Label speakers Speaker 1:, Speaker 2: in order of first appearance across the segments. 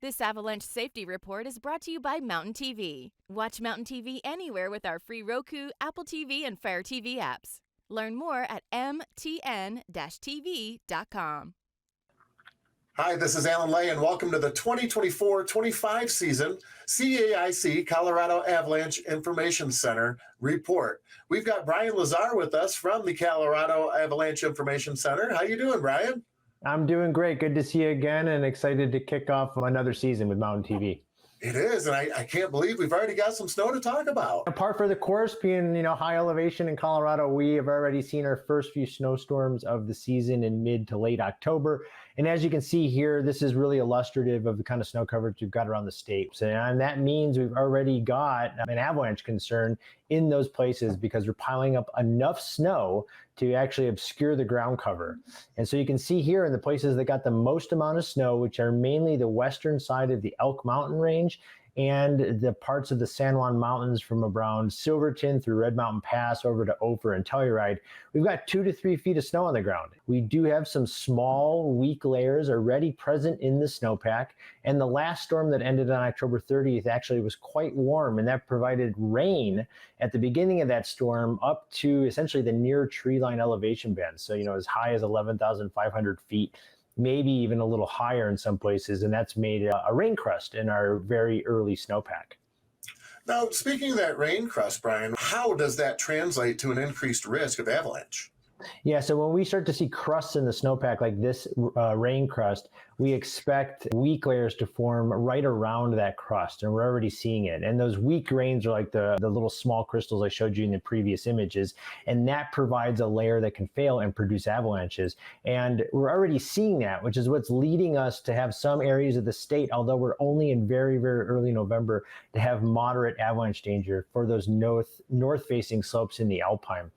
Speaker 1: This avalanche safety report is brought to you by Mountain TV. Watch Mountain TV anywhere with our free Roku, Apple TV, and Fire TV apps. Learn more at MTN-TV.com.
Speaker 2: Hi, this is Alan Lay, and welcome to the 2024-25 season CAIC Colorado Avalanche Information Center report. We've got Brian Lazar with us from the Colorado Avalanche Information Center. How you doing, Brian?
Speaker 3: I'm doing great. Good to see you again and excited to kick off another season with Mountain TV.
Speaker 2: It is, and I can't believe we've already got some snow to talk about.
Speaker 3: Apart from the course being, high elevation in Colorado, we have already seen our first few snowstorms of the season in mid to late October. And as you can see here, this is really illustrative of the kind of snow coverage we've got around the state. And that means we've already got an avalanche concern in those places because we're piling up enough snow to actually obscure the ground cover. And so you can see here in the places that got the most amount of snow, which are mainly the western side of the Elk Mountain Range and the parts of the San Juan Mountains from around Silverton through Red Mountain Pass over to Ophir and Telluride, we've got 2 to 3 feet of snow on the ground. We do have some small, weak layers already present in the snowpack. And the last storm that ended on October 30th actually was quite warm, and that provided rain at the beginning of that storm up to essentially the near tree line elevation band. So, as high as 11,500 feet. Maybe even a little higher in some places, and that's made a rain crust in our very early snowpack.
Speaker 2: Now, speaking of that rain crust, Brian, how does that translate to an increased risk of avalanche?
Speaker 3: Yeah, so when we start to see crusts in the snowpack like this rain crust, we expect weak layers to form right around that crust, and we're already seeing it. And those weak grains are like the little small crystals I showed you in the previous images, and that provides a layer that can fail and produce avalanches. And we're already seeing that, which is what's leading us to have some areas of the state, although we're only in very, very early November, to have moderate avalanche danger for those north-facing slopes in the Alpine.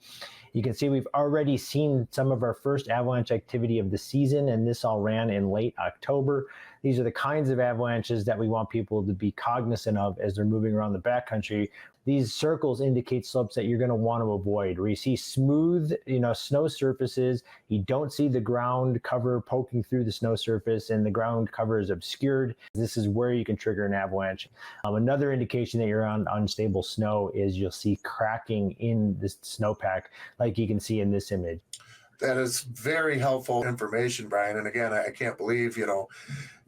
Speaker 3: You can see we've already seen some of our first avalanche activity of the season, and this all ran in late October. These are the kinds of avalanches that we want people to be cognizant of as they're moving around the backcountry. These circles indicate slopes that you're going to want to avoid, where you see smooth, snow surfaces. You don't see the ground cover poking through the snow surface, and the ground cover is obscured. This is where you can trigger an avalanche. Another indication that you're on unstable snow is you'll see cracking in the snowpack, like you can see in this image.
Speaker 2: That is very helpful information, Brian. And again, I can't believe,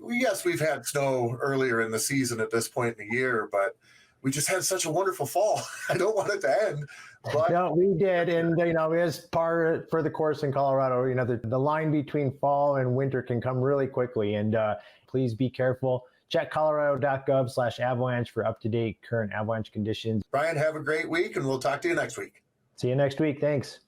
Speaker 2: yes, we've had snow earlier in the season at this point in the year, but we just had such a wonderful fall. I don't want it to end. But
Speaker 3: no, we did. And, as par for the course in Colorado, the line between fall and winter can come really quickly. And please be careful. Check Colorado.gov/avalanche for up-to-date current avalanche conditions.
Speaker 2: Brian, have a great week, and we'll talk to you next week.
Speaker 3: See you next week. Thanks.